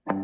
Hello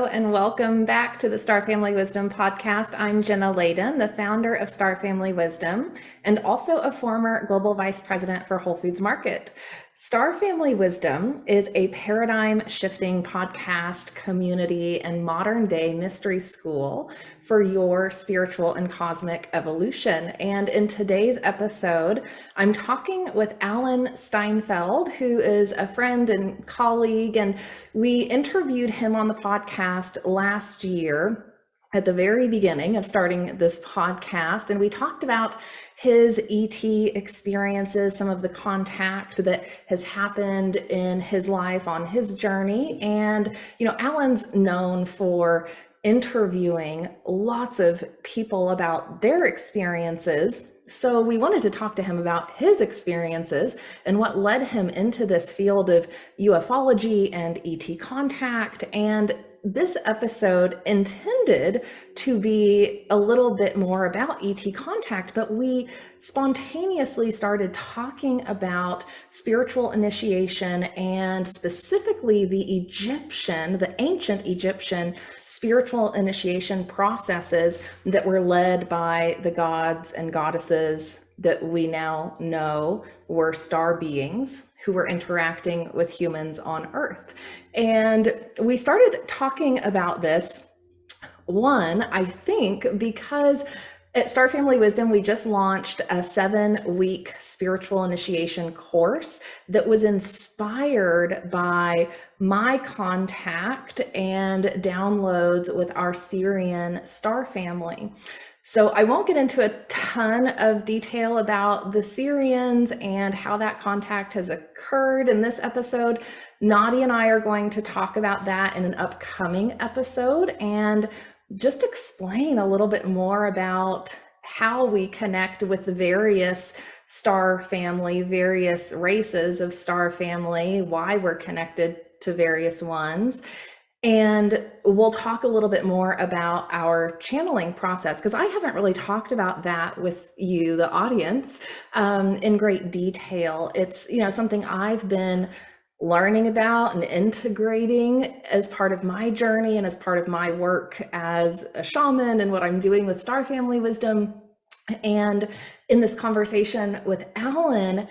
and welcome back to the Star Family Wisdom podcast. I'm Jenna, the founder of Star Family Wisdom and also a former global vice president for Whole Foods Market. Star Family Wisdom is a paradigm shifting podcast, community, and modern day mystery school for your spiritual and cosmic evolution. And in today's episode, I'm talking with Alan Steinfeld, who is a friend and colleague, and we interviewed him on the podcast last year at the very beginning of starting this podcast, and we talked about his ET experiences, some of the contact that has happened in his life on his journey. And, Alan's known for interviewing lots of people about their experiences. So we wanted to talk to him about his experiences and what led him into this field of ufology and ET contact. And this episode intended to be a little bit more about ET contact, but we spontaneously started talking about spiritual initiation and specifically the ancient Egyptian spiritual initiation processes that were led by the gods and goddesses that we now know were star beings who were interacting with humans on Earth. And we started talking about this, I think, because at Star Family Wisdom, we just launched a 7-week spiritual initiation course that was inspired by my contact and downloads with our Sirian Star Family. So I won't get into a ton of detail about the Sirians and how that contact has occurred in this episode. Nadia and I are going to talk about that in an upcoming episode and just explain a little bit more about how we connect with the various star family, various races of star family, why we're connected to various ones. And we'll talk a little bit more about our channeling process, because I haven't really talked about that with you, the audience, in great detail. It's, something I've been learning about and integrating as part of my journey and as part of my work as a shaman and what I'm doing with Star Family Wisdom. And in this conversation with Alan,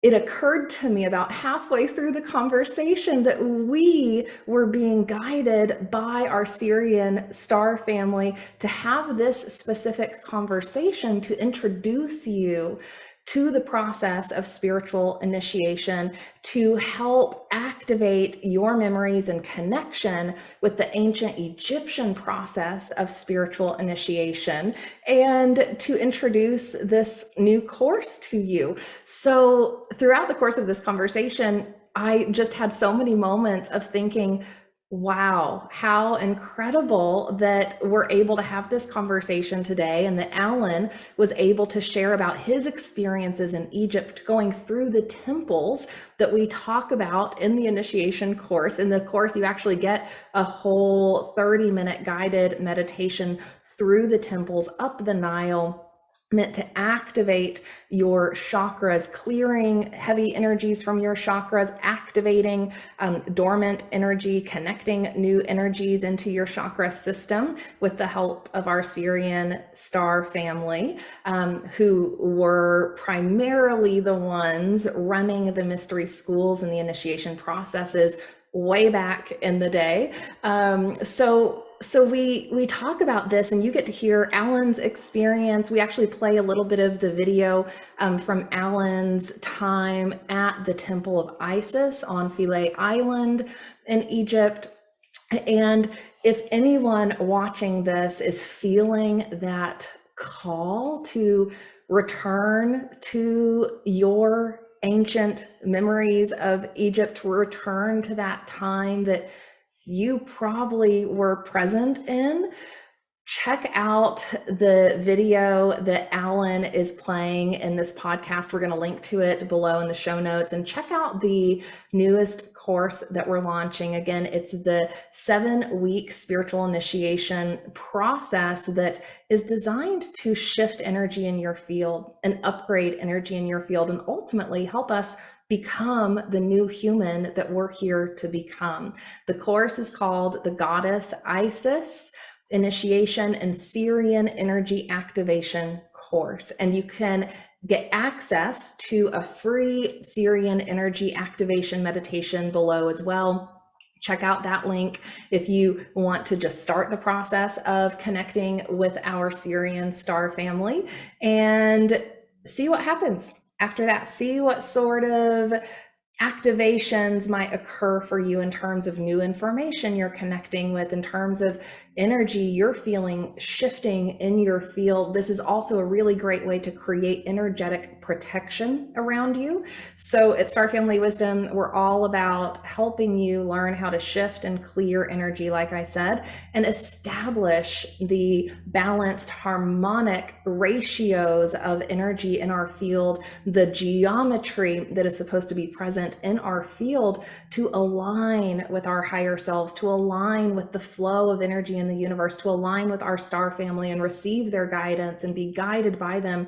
it occurred to me about halfway through the conversation that we were being guided by our Sirian Star Family to have this specific conversation to introduce you to the process of spiritual initiation to help activate your memories and connection with the ancient Egyptian process of spiritual initiation and to introduce this new course to you. So throughout the course of this conversation, I just had so many moments of thinking, wow, how incredible that we're able to have this conversation today and that Alan was able to share about his experiences in Egypt going through the temples that we talk about in the initiation course. In the course, you actually get a whole 30-minute guided meditation through the temples up the Nile, meant to activate your chakras, clearing heavy energies from your chakras, activating dormant energy, connecting new energies into your chakra system with the help of our Sirian Star Family, who were primarily the ones running the mystery schools and the initiation processes way back in the day. So we talk about this and you get to hear Alan's experience. We actually play a little bit of the video from Alan's time at the Temple of Isis on Philae Island in Egypt. And if anyone watching this is feeling that call to return to your ancient memories of Egypt, return to that time that you probably were present in, check out the video that Alan is playing in this podcast. We're going to link to it below in the show notes, and check out the newest course that we're launching. Again, it's the 7-week spiritual initiation process that is designed to shift energy in your field and upgrade energy in your field and ultimately help us become the new human that we're here to become. The course is called the Goddess Isis Initiation and Sirian Energy Activation course, and you can get access to a free Sirian Energy Activation meditation below as well. Check out that link if you want to just start the process of connecting with our Sirian Star family and see what happens after that. See what sort of activations might occur for you in terms of new information you're connecting with, in terms of energy you're feeling shifting in your field. This is also a really great way to create energetic protection around you. So at Star Family Wisdom, we're all about helping you learn how to shift and clear energy, like I said, and establish the balanced harmonic ratios of energy in our field, the geometry that is supposed to be present in our field to align with our higher selves, to align with the flow of energy in the universe, to align with our star family and receive their guidance and be guided by them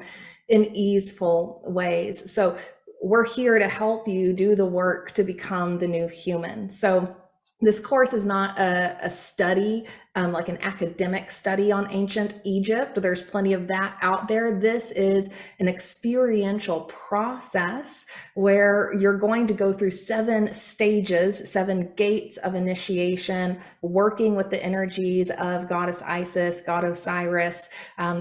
in easeful ways. So we're here to help you do the work to become the new human. So this course is not a study, like an academic study on ancient Egypt. There's plenty of that out there. This is an experiential process where you're going to go through 7 stages, 7 gates of initiation, working with the energies of Goddess Isis, God Osiris,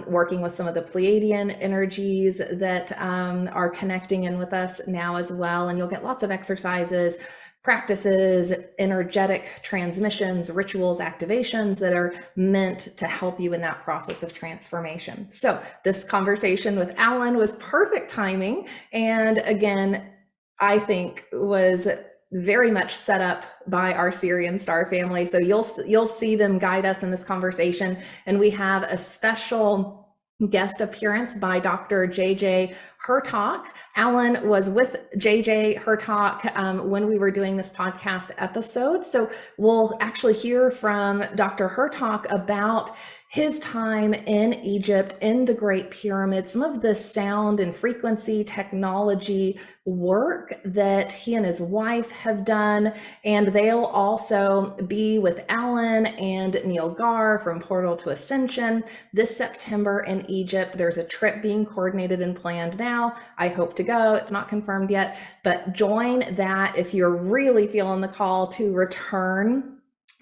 working with some of the Pleiadian energies that are connecting in with us now as well. And you'll get lots of exercises, practices, energetic transmissions, rituals, activations that are meant to help you in that process of transformation. So this conversation with Alan was perfect timing. And again, I think was very much set up by our Sirian Star family. So you'll see them guide us in this conversation. And we have a special guest appearance by Dr. J.J. Hurtak. Alan was with J.J. Hurtak when we were doing this podcast episode. So we'll actually hear from Dr. Hurtak about his time in Egypt, in the Great Pyramid, some of the sound and frequency technology work that he and his wife have done. And they'll also be with Alan and Neil Gar from Portal to Ascension this September in Egypt. There's a trip being coordinated and planned now. I hope to go. It's not confirmed yet, but join that if you're really feeling the call to return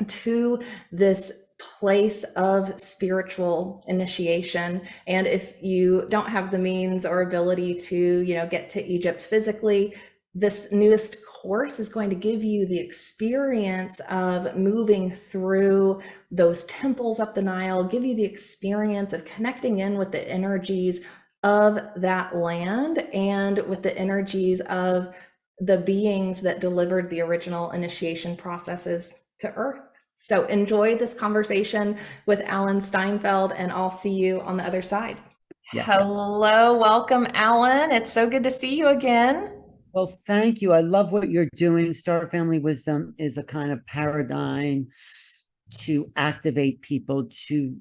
to this place of spiritual initiation. And if you don't have the means or ability to, get to Egypt physically, this newest course is going to give you the experience of moving through those temples up the Nile, give you the experience of connecting in with the energies of that land and with the energies of the beings that delivered the original initiation processes to Earth. So enjoy this conversation with Alan Steinfeld, and I'll see you on the other side. Yes. Hello, welcome, Alan. It's so good to see you again. Well, thank you. I love what you're doing. Star Family Wisdom is a kind of paradigm to activate people to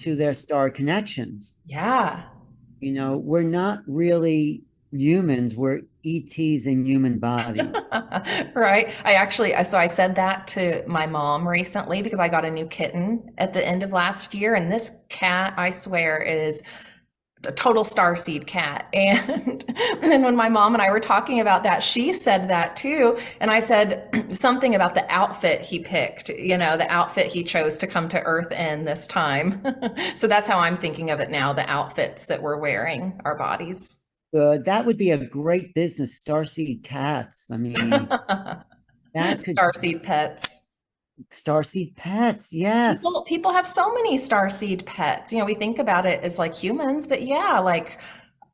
their star connections. Yeah. We're not really humans, we're ETs in human bodies. Right. I said that to my mom recently because I got a new kitten at the end of last year, and this cat, I swear, is a total starseed cat. And then when my mom and I were talking about that, she said that too. And I said something about the outfit he picked, the outfit he chose to come to Earth in this time. So that's how I'm thinking of it now, the outfits that we're wearing, our bodies. That would be a great business, starseed cats. I mean, starseed pets. Starseed pets, yes. People have so many starseed pets. We think about it as like humans, but yeah, like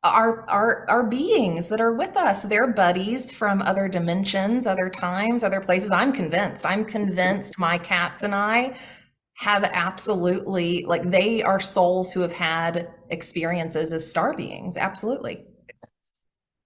our beings that are with us, they're buddies from other dimensions, other times, other places. I'm convinced my cats and I have absolutely, like, they are souls who have had experiences as star beings. Absolutely.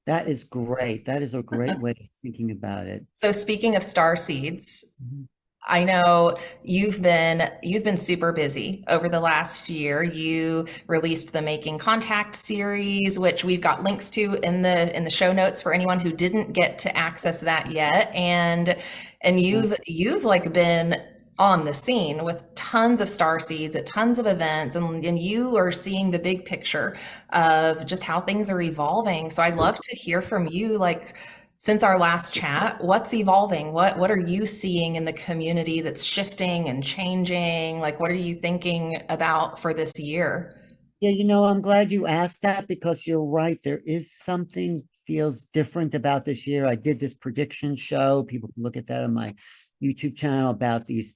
That is great. That is a great way of thinking about it. So speaking of star seeds, Mhm. I know you've been super busy over the last year. You released the Making Contact series, which we've got links to in the show notes for anyone who didn't get to access that yet. And you've like been on the scene with tons of star seeds at tons of events, and you are seeing the big picture of just how things are evolving. So I'd love to hear from you, like since our last chat, what's evolving? What are you seeing in the community that's shifting and changing? Like, what are you thinking about for this year? Yeah, I'm glad you asked that because you're right. There is something feels different about this year. I did this prediction show. People can look at that on my YouTube channel about these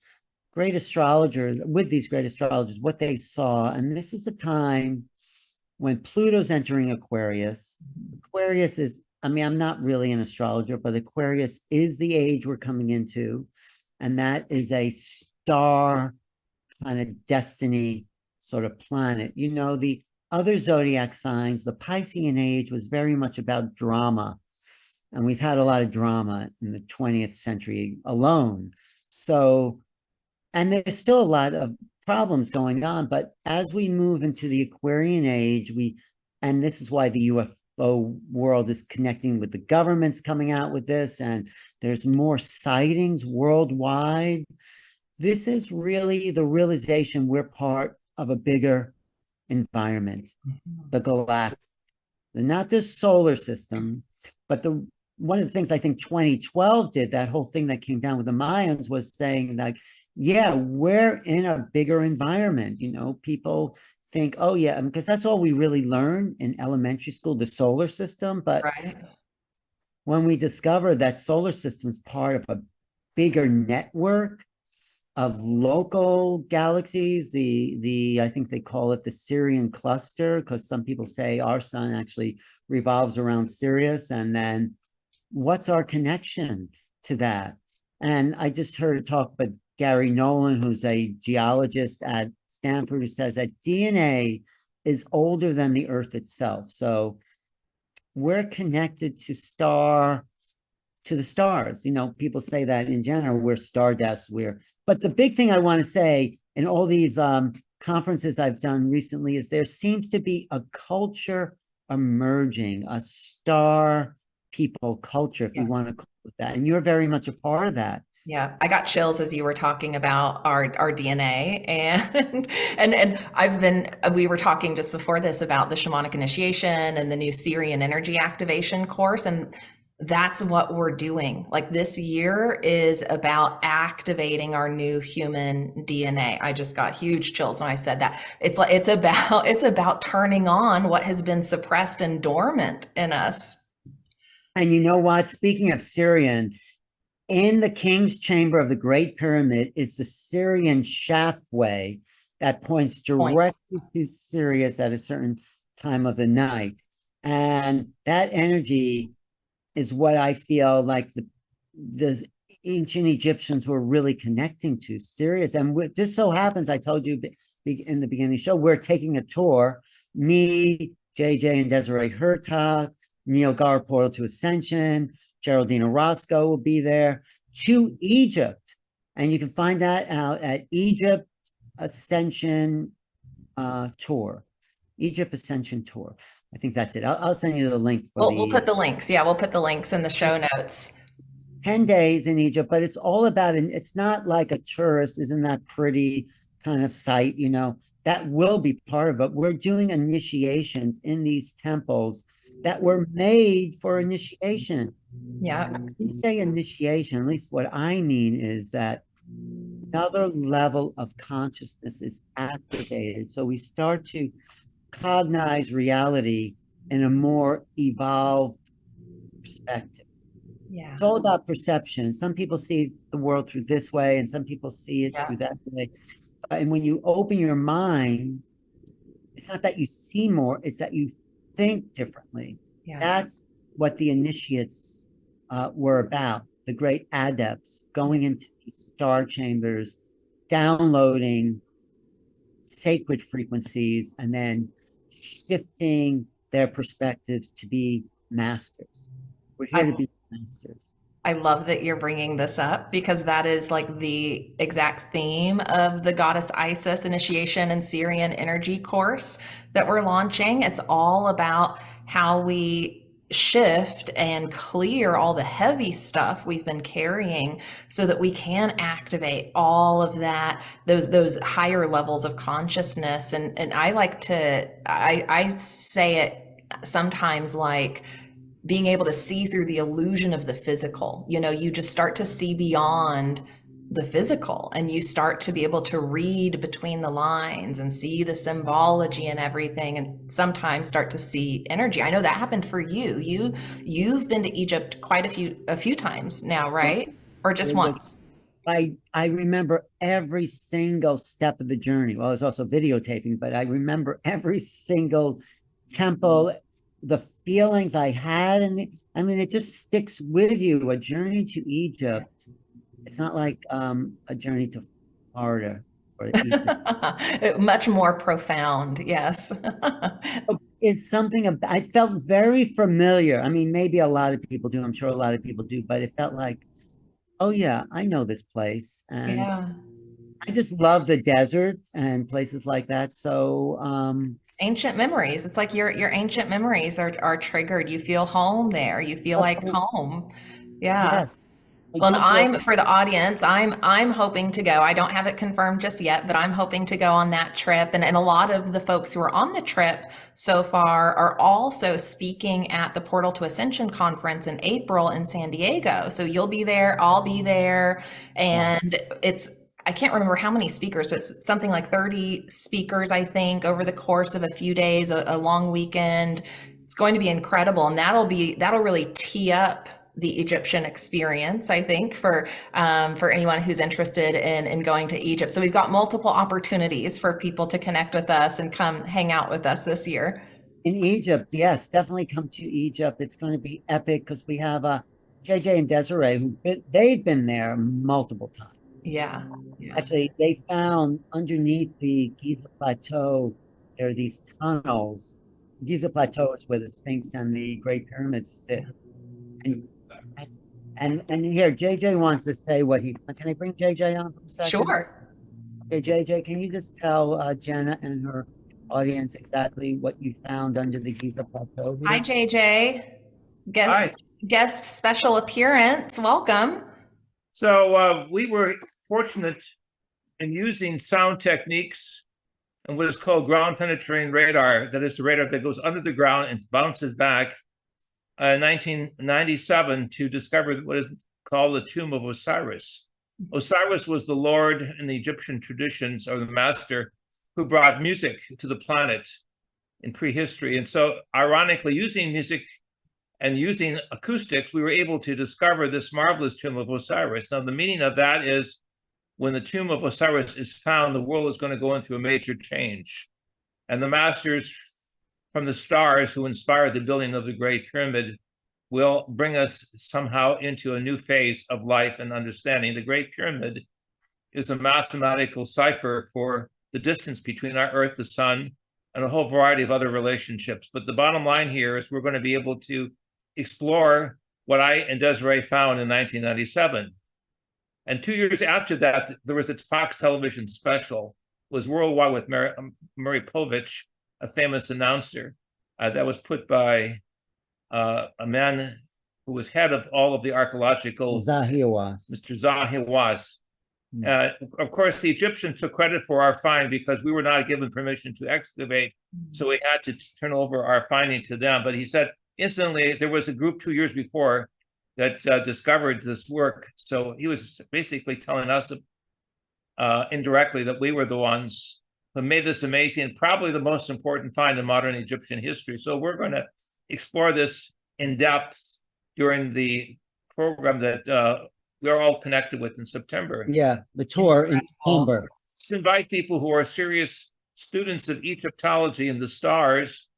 great astrologers, with these great astrologers, what they saw. And this is a time when Pluto's entering Aquarius. Aquarius is, I mean, I'm not really an astrologer, but Aquarius is the age we're coming into. And that is a star kind of destiny sort of planet. The other zodiac signs, the Piscean age was very much about drama. And we've had a lot of drama in the 20th century alone. So, and there's still a lot of problems going on. But as we move into the Aquarian age, and this is why the UFO world is connecting with the governments coming out with this, and there's more sightings worldwide. This is really the realization we're part of a bigger environment, the galactic, not the solar system, but one of the things I think 2012 did, that whole thing that came down with the Mayans, was saying like, yeah, we're in a bigger environment. People think, oh yeah, because that's all we really learn in elementary school, the solar system. But Right. when we discover that solar system is part of a bigger network of local galaxies, the I think they call it the Sirian cluster, because some people say our sun actually revolves around Sirius. And then what's our connection to that? And I just heard a talk by Gary Nolan, who's a geologist at Stanford, who says that DNA is older than the Earth itself. So we're connected to the stars. People say that in general, we're stardust. But the big thing I want to say in all these conferences I've done recently is there seems to be a culture emerging, a star people culture, if you want to call it that. And you're very much a part of that. Yeah, I got chills as you were talking about our DNA, and we were talking just before this about the shamanic initiation and the new Sirian Energy Activation course, and that's what we're doing. Like this year is about activating our new human DNA. I just got huge chills when I said that. It's about turning on what has been suppressed and dormant in us. And you know what? Speaking of Sirian, in the king's chamber of the Great Pyramid is the Sirian shaftway that points Points. directly to Sirius at a certain time of the night. And that energy is what I feel like the ancient Egyptians were really connecting to, Sirius. And what just so happens, I told you in the beginning of the show, we're taking a tour. Me, JJ and Desiree Hurtak, Neil Garportal to Ascension, Geraldine Orozco will be there, to Egypt. And you can find that out at Egypt Ascension Tour. Egypt Ascension Tour. I think that's it. I'll send you the link for We'll the put the links. Yeah, we'll put the links in the show notes. 10 days in Egypt, but it's all about, and it's not like a tourist, isn't that pretty kind of site, that will be part of it. We're doing initiations in these temples that were made for initiation. Yeah. When we say initiation, at least what I mean is that another level of consciousness is activated. So we start to cognize reality in a more evolved perspective. Yeah. It's all about perception. Some people see the world through this way, and some people see it Yeah. through that way. And when you open your mind, it's not that you see more, it's that you think differently. Yeah. That's what the initiates were about, the great adepts going into these star chambers, downloading sacred frequencies, and then shifting their perspectives to be masters. We're here to I be masters. I love that you're bringing this up because that is like the exact theme of the Goddess Isis Initiation and Sirian Energy course that we're launching. It's all about how we shift and clear all the heavy stuff we've been carrying so that we can activate all of that, those higher levels of consciousness. And I like to I say it sometimes like being able to see through the illusion of the physical. You know, you just start to see beyond the physical and you start to be able to read between the lines and see the symbology and everything, and sometimes start to see energy. I know that happened for you. You've been to Egypt quite a few times now, right? Or just It was, once? I remember every single step of the journey. Well, I was also videotaping, but I remember every single temple, the feelings I had. And I mean, it just sticks with you. A journey to Egypt. It's not like a journey to Florida or the Eastern. Much more profound, yes. It's something I felt very familiar. I mean, maybe a lot of people do. I'm sure a lot of people do, but it felt like, oh yeah, I know this place. And Yeah. I just love the desert and places like that. So Ancient memories. It's like your ancient memories are triggered. You feel home there. You feel like home. Yeah. yes, I Well, and do feel I'm for the audience, I'm hoping to go. I don't have it confirmed just yet, but I'm hoping to go on that trip. And a lot of the folks who are on the trip so far are also speaking at the Portal to Ascension conference in April in San Diego. So you'll be there, I'll be there, wow. and it's I can't remember how many speakers, but something like 30 speakers, I think, over the course of a few days, a long weekend. It's going to be incredible, and that'll really tee up the Egyptian experience, I think, for anyone who's interested in going to Egypt. So we've got multiple opportunities for people to connect with us and come hang out with us this year. In Egypt, yes, definitely come to Egypt. It's going to be epic because we have JJ and Desiree they've been there multiple times. Yeah, yeah. Actually, they found underneath the Giza Plateau, there are these tunnels. Giza Plateau is where the Sphinx and the Great Pyramids sit. And and here, JJ wants to say what he can I bring JJ on for a second? Sure. Okay, JJ, can you just tell Jenna and her audience exactly what you found under the Giza Plateau Hi, here? JJ. Guest, Hi. guest special appearance. Welcome. So we were fortunate in using sound techniques and what is called ground penetrating radar. That is the radar that goes under the ground and bounces back in 1997 to discover what is called the tomb of Osiris. Osiris was the lord in the Egyptian traditions, or the master, who brought music to the planet in prehistory. And so ironically, using music and using acoustics, we were able to discover this marvelous tomb of Osiris. Now, the meaning of that is when the tomb of Osiris is found, the world is going to go into a major change. And the masters from the stars who inspired the building of the Great Pyramid will bring us somehow into a new phase of life and understanding. The Great Pyramid is a mathematical cipher for the distance between our Earth, the sun, and a whole variety of other relationships. But the bottom line here is we're going to be able to explore what I and Desiree found in 1997. And 2 years after that, there was a Fox television special, it was worldwide, with Mary Povich, a famous announcer, that was put by a man who was head of all of the archaeological, Zahiwa. Mr. Zahiwas. Of course, the Egyptians took credit for our find because we were not given permission to excavate. So we had to turn over our finding to them. But he said, incidentally, there was a group 2 years before that discovered this work. So he was basically telling us indirectly that we were the ones who made this amazing and probably the most important find in modern Egyptian history. So we're going to explore this in depth during the program that we're all connected with in September. Yeah, the tour in September. Let's invite people who are serious students of Egyptology and the stars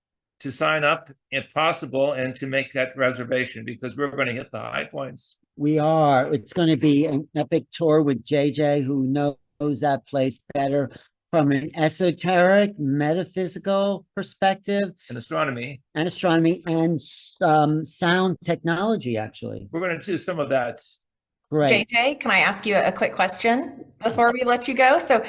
to sign up if possible and to make that reservation, because we're going to hit the high points. We are. It's going to be an epic tour with JJ, who knows that place better. from an esoteric, metaphysical perspective, and astronomy. and astronomy, and sound technology, actually. We're going to do some of that. Great. JJ, can I ask you a quick question before we let you go? So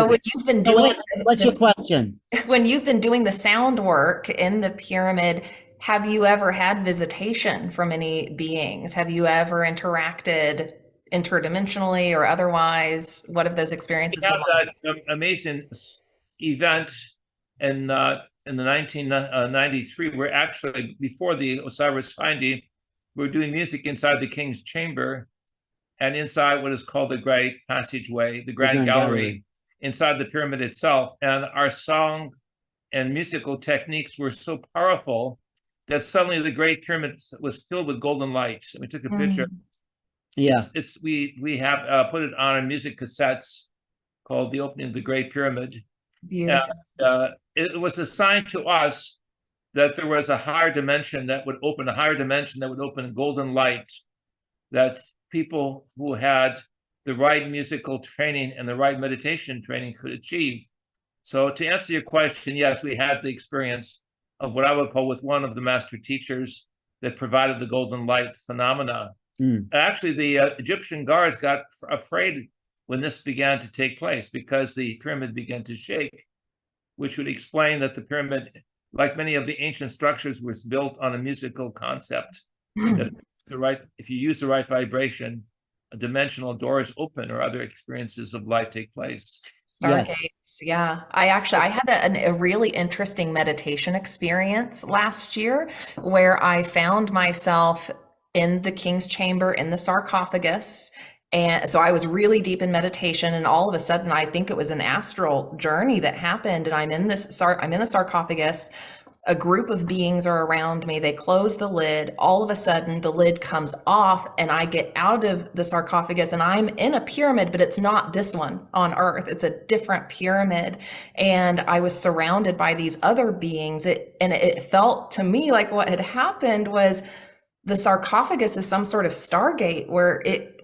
when you've been So doing what's your question? when you've been doing the sound work in the pyramid, have you ever had visitation from any beings? Have you ever interacted interdimensionally or otherwise? What have those experiences We been have like? that amazing event in the 1993, where actually before the Osiris finding, we were doing music inside the King's Chamber and inside what is called the Great Passageway, the Grand Gallery, inside the pyramid itself. And our song and musical techniques were so powerful that suddenly the Great Pyramid was filled with golden light. And we took a picture. Yeah. We have put it on a music cassettes called The Opening of the Great Pyramid. Beautiful. It was a sign to us that there was a higher dimension that would open, a golden light, that people who had the right musical training and the right meditation training could achieve. So to answer your question, yes, we had the experience of what I would call with one of the master teachers that provided the golden light phenomena. Actually, the Egyptian guards got afraid when this began to take place because the pyramid began to shake, which would explain that the pyramid, like many of the ancient structures, was built on a musical concept. That if you use the right vibration, dimensional doors open or other experiences of light take place. Stargates, yeah. I had a really interesting meditation experience last year where I found myself in the King's Chamber in the sarcophagus. And so I was really deep in meditation, and all of a sudden, I think it was an astral journey that happened, and I'm in the sarcophagus. A group of beings are around me. They close the lid. All of a sudden, the lid comes off, and I get out of the sarcophagus, and I'm in a pyramid, but it's not this one on Earth. It's a different pyramid. And I was surrounded by these other beings. It felt to me like what had happened was the sarcophagus is some sort of stargate where it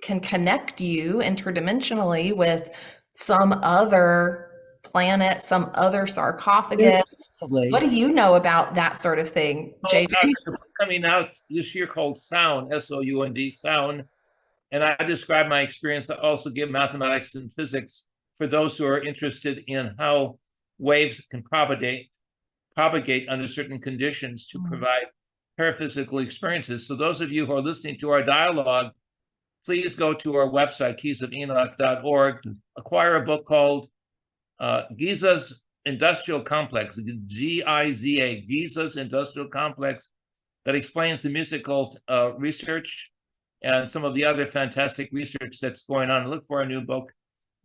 can connect you interdimensionally with some other planet, some other sarcophagus. What do you know about that sort of thing, JJ? Coming out this year called Sound, SOUND, Sound. And I describe my experience. I also give mathematics and physics for those who are interested in how waves can propagate under certain conditions to provide paraphysical experiences. So those of you who are listening to our dialogue, please go to our website, keysofenoch.org, acquire a book called Giza's Industrial Complex, Giza, Giza's Industrial Complex, that explains the musical research and some of the other fantastic research that's going on. Look for a new book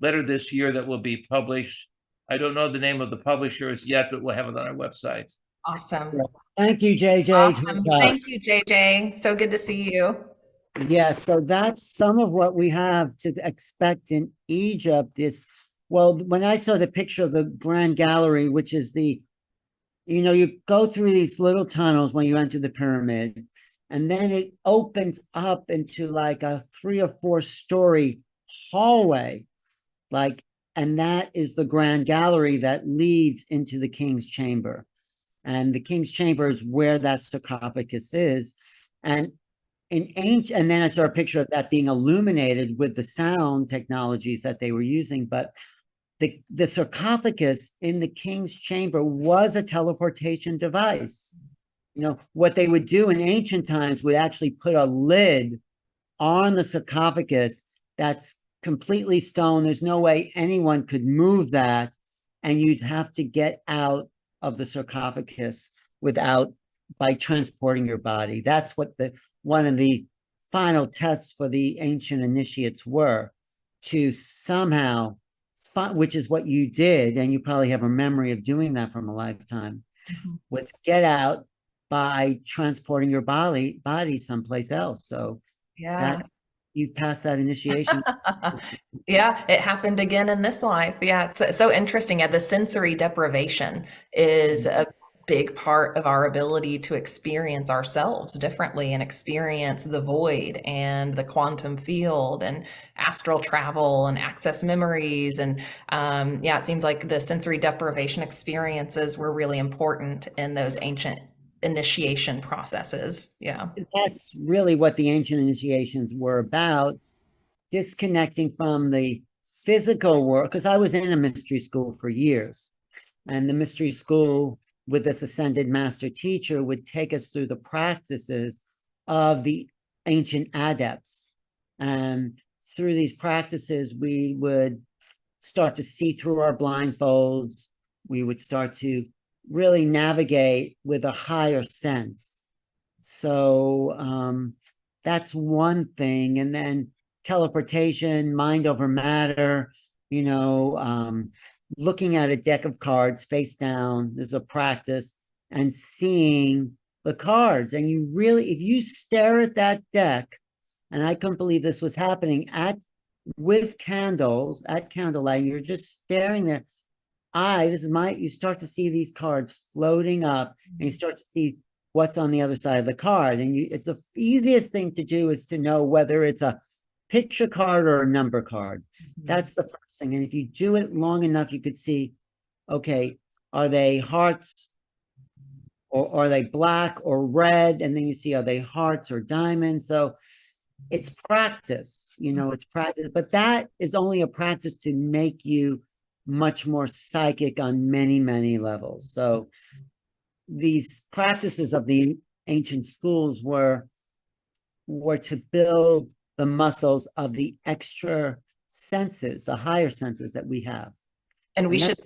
later this year that will be published. I don't know the name of the publishers yet, but we'll have it on our website. Awesome. Thank you, JJ. Awesome. Thank you, JJ. So good to see you. Yes, so that's some of what we have to expect in Egypt. Well, when I saw the picture of the Grand Gallery, which is you go through these little tunnels when you enter the pyramid, and then it opens up into like a 3 or 4 story hallway, and that is the Grand Gallery that leads into the King's Chamber. And the King's Chamber is where that sarcophagus is. And and then I saw a picture of that being illuminated with the sound technologies that they were using. But the sarcophagus in the King's Chamber was a teleportation device. What they would do in ancient times would actually put a lid on the sarcophagus that's completely stone. There's no way anyone could move that, and you'd have to get out of the sarcophagus by transporting your body. That's what one of the final tests for the ancient initiates were, to somehow which is what you did, and you probably have a memory of doing that from a lifetime, was get out by transporting your body someplace else. So you passed that initiation. Yeah, it happened again in this life. Yeah, it's so interesting. Yeah, the sensory deprivation is a big part of our ability to experience ourselves differently and experience the void and the quantum field and astral travel and access memories. And yeah, it seems like the sensory deprivation experiences were really important in those ancient initiation processes. Yeah. That's really what the ancient initiations were about, disconnecting from the physical world. Because I was in a mystery school for years, and the mystery school with this ascended master teacher would take us through the practices of the ancient adepts. And through these practices, we would start to see through our blindfolds. We would start to really navigate with a higher sense. So that's one thing. And then teleportation, mind over matter, looking at a deck of cards face down, there's a practice, and seeing the cards. And you really, if you stare at that deck, and I couldn't believe this was happening with candles at candlelight, and you're just staring there. You start to see these cards floating up, and you start to see what's on the other side of the card. And it's the easiest thing to do is to know whether it's a picture card or a number card. That's the first thing. And if you do it long enough, you could see, okay, are they hearts, or are they black or red? And then you see, are they hearts or diamonds? So it's practice, it's practice, but that is only a practice to make you much more psychic on many, many levels. So these practices of the ancient schools were to build the muscles of the extra senses, the higher senses that we have. And we should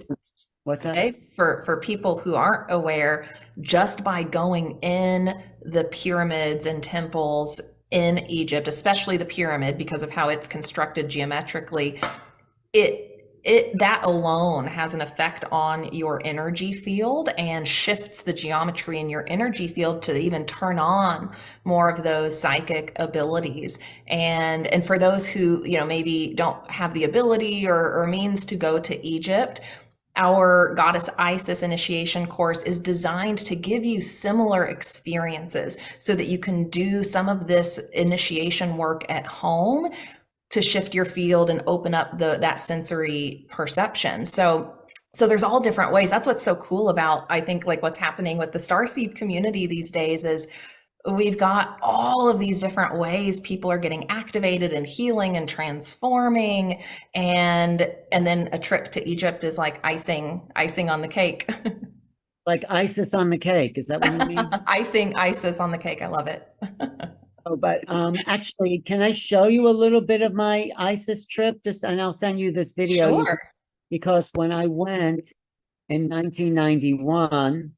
what's that? say for people who aren't aware, just by going in the pyramids and temples in Egypt, especially the pyramid, because of how it's constructed geometrically, that alone has an effect on your energy field and shifts the geometry in your energy field to even turn on more of those psychic abilities. And for those who, maybe don't have the ability or means to go to Egypt, our Goddess Isis initiation course is designed to give you similar experiences so that you can do some of this initiation work at home to shift your field and open up that sensory perception. So there's all different ways. That's what's so cool about, I think, like what's happening with the Starseed community these days is we've got all of these different ways people are getting activated and healing and transforming. And then a trip to Egypt is like icing on the cake. Like Isis on the cake. Is that what you mean? Isis on the cake. I love it. Oh, but actually, can I show you a little bit of my Isis trip? And I'll send you this video. Sure. Because when I went in 1991,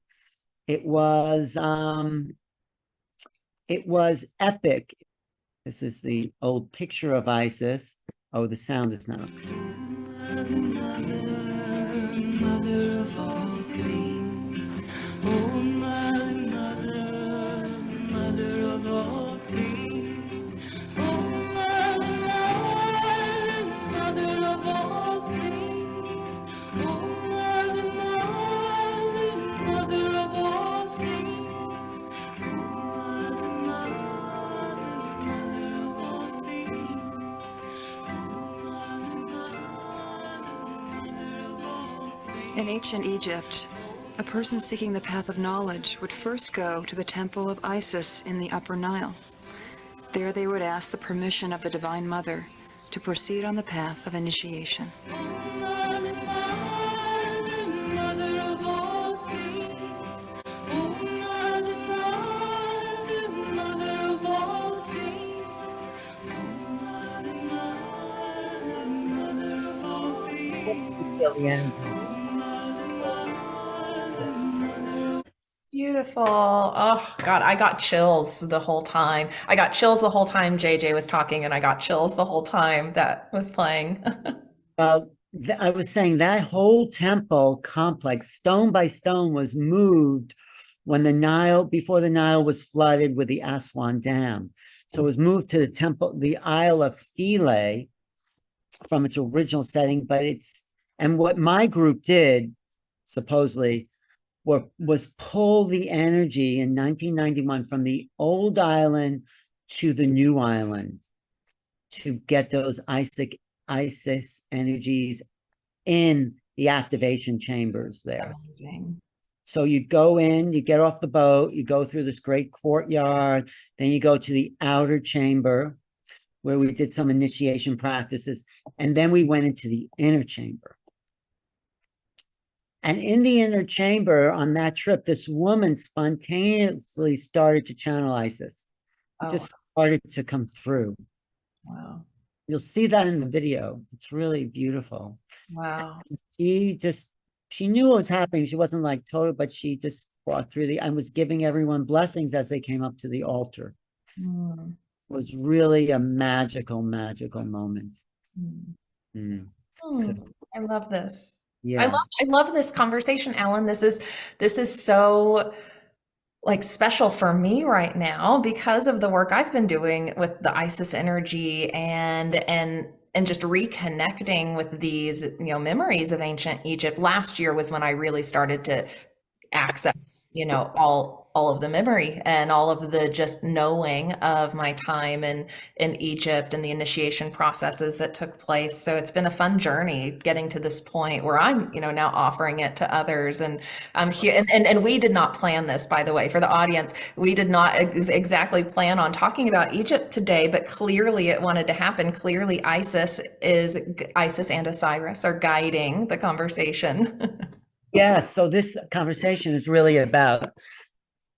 it was epic. This is the old picture of Isis. Oh, the sound is not. Mother of all things. Oh, mother of all things. Oh, mother of all things. Oh, mother of all things. In ancient Egypt, a person seeking the path of knowledge would first go to the temple of Isis in the Upper Nile. There they would ask the permission of the Divine Mother to proceed on the path of initiation. Beautiful. Oh God, I got chills the whole time. I got chills the whole time JJ was talking, and I got chills the whole time that was playing. I was saying that whole temple complex, stone by stone, was moved when before the Nile was flooded with the Aswan Dam. So it was moved to the temple, the Isle of Philae, from its original setting. And what my group did, supposedly, was pull the energy in 1991 from the old island to the new island to get those ISIS energies in the activation chambers there. Amazing. So you go in, you get off the boat, you go through this great courtyard, then you go to the outer chamber where we did some initiation practices, and then we went into the inner chamber. And in the inner chamber on that trip, this woman spontaneously started to channel ISIS. It just started to come through. Wow. You'll see that in the video. It's really beautiful. Wow. She knew what was happening. She wasn't like total, but she just brought through and was giving everyone blessings as they came up to the altar. Mm. It was really a magical, magical moment. So, I love this. yes. I love this conversation, Alan. This is so like special for me right now because of the work I've been doing with the ISIS energy and just reconnecting with these, memories of ancient Egypt. Last year was when I really started to access, all of the memory and all of the just knowing of my time in Egypt and the initiation processes that took place. So it's been a fun journey getting to this point where I'm, now offering it to others. And I'm here, and we did not plan this, by the way, for the audience. We did not exactly plan on talking about Egypt today, but clearly it wanted to happen. Clearly ISIS and Osiris are guiding the conversation. Yes. So this conversation is really about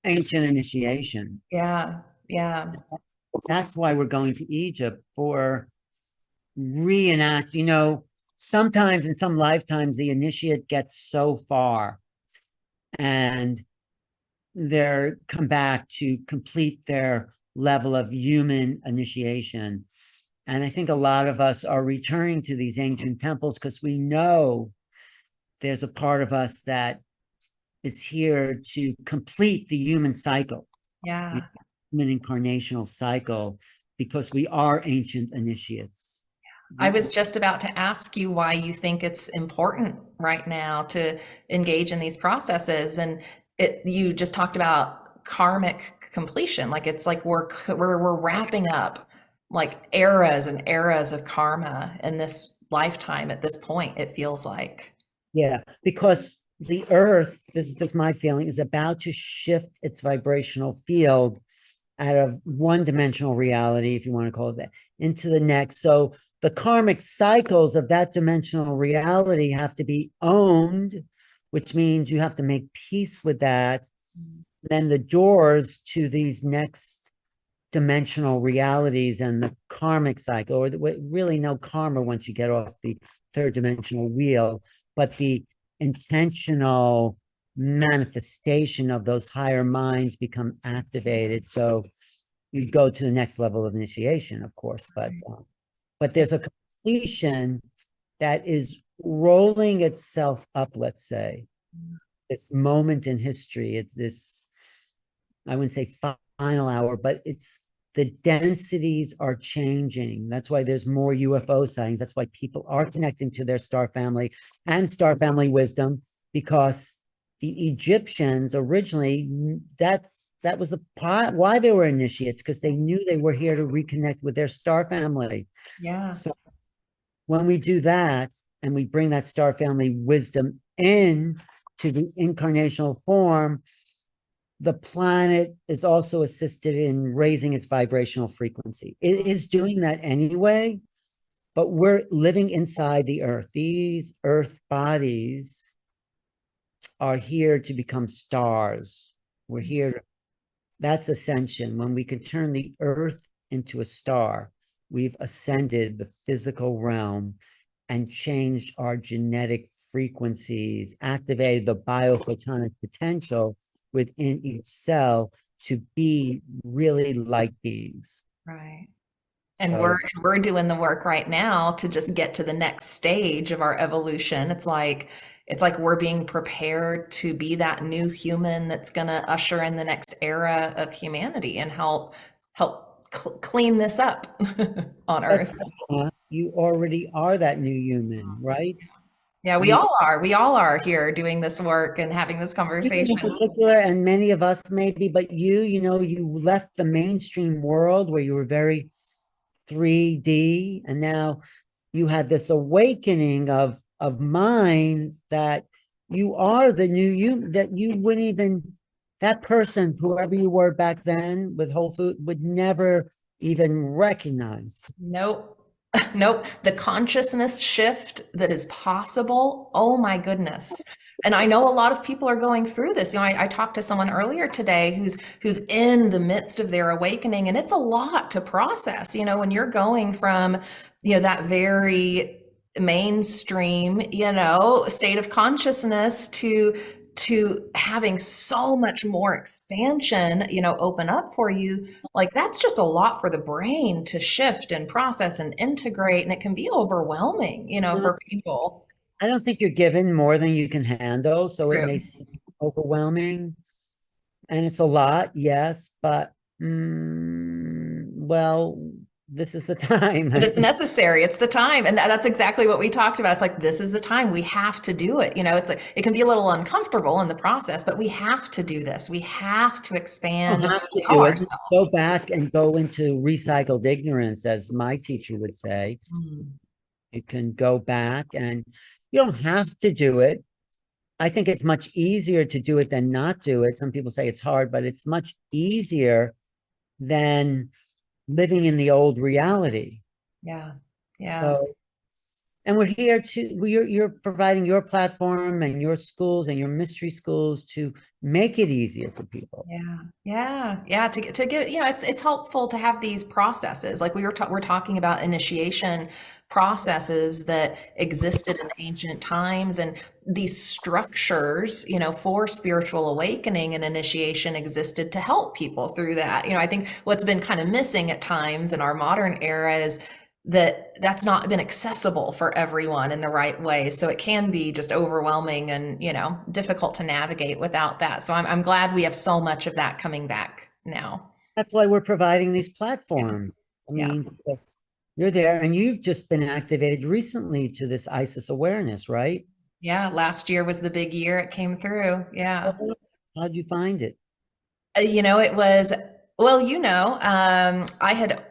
ancient initiation. Yeah. That's why we're going to Egypt for reenact. Sometimes in some lifetimes, the initiate gets so far and they're come back to complete their level of human initiation. And I think a lot of us are returning to these ancient temples because we know there's a part of us that is here to complete the human cycle. Yeah. The human incarnational cycle, because we are ancient initiates. I was just about to ask you why you think it's important right now to engage in these processes. And you just talked about karmic completion. Like it's like we're wrapping up like eras and eras of karma in this lifetime at this point, it feels like. Yeah, because the earth, this is just my feeling, is about to shift its vibrational field out of one-dimensional reality, if you want to call it that, into the next. So the karmic cycles of that dimensional reality have to be owned, which means you have to make peace with that. Then the doors to these next dimensional realities and the karmic cycle, or really no karma once you get off the third dimensional wheel, but the intentional manifestation of those higher minds become activated. So you go to the next level of initiation, of course, but there's a completion that is rolling itself up, let's say, this moment in history. It's this, I wouldn't say final hour, but it's the densities are changing. That's why there's more UFO sightings. That's why people are connecting to their star family and star family wisdom, because the Egyptians originally, that was the part why they were initiates, because they knew they were here to reconnect with their star family. Yeah. So when we do that and we bring that star family wisdom in to the incarnational form, the planet is also assisted in raising its vibrational frequency. It is doing that anyway, but we're living inside the earth. These earth bodies are here to become stars. We're here. That's ascension. When we can turn the earth into a star, we've ascended the physical realm and changed our genetic frequencies, activated the biophotonic potential within each cell to be really light beings. Right. And So- we're doing the work right now to just get to the next stage of our evolution. It's like we're being prepared to be that new human that's going to usher in the next era of humanity and help clean this up on Yes, Earth. you already are that new human, right? Yeah, we all are. We all are here doing this work and having this You conversation. in particular, and many of us maybe, but you left the mainstream world where you were very 3D, and now you had this awakening of mind that you are the new you, that you wouldn't even, that person, whoever you were back then with Whole Food, would never even recognize. Nope. Nope. The consciousness shift that is possible. Oh my goodness. And I know a lot of people are going through this. I talked to someone earlier today who's in the midst of their awakening, and it's a lot to process. When you're going from, that very mainstream, state of consciousness to having so much more expansion, open up for you. Like, that's just a lot for the brain to shift and process and integrate, and it can be overwhelming, for people. I don't think you're given more than you can handle, so it True. may seem overwhelming, and it's a lot, yes, but well, this is the time. But it's necessary. It's the time. And that's exactly what we talked about. It's like, this is the time. We have to do it. It's like, it can be a little uncomfortable in the process, but we have to do this. We have to expand. You have to do it. Go back and go into recycled ignorance, as my teacher would say. You can go back, and you don't have to do it. I think it's much easier to do it than not do it. Some people say it's hard, but it's much easier than living in the old reality. Yeah. Yeah. So, and we're here you're providing your platform and your schools and your mystery schools to make it easier for people. Yeah. To give, it's helpful to have these processes. Like we're talking about initiation processes that existed in ancient times, and these structures, for spiritual awakening and initiation existed to help people through that. I think what's been kind of missing at times in our modern era is that's not been accessible for everyone in the right way. So it can be just overwhelming and, difficult to navigate without that. So I'm glad we have so much of that coming back now. That's why we're providing these platforms. I mean, because you're there, and you've just been activated recently to this ISIS awareness, right? Yeah. Last year was the big year it came through. Yeah. How'd you find it? It was, well, I had,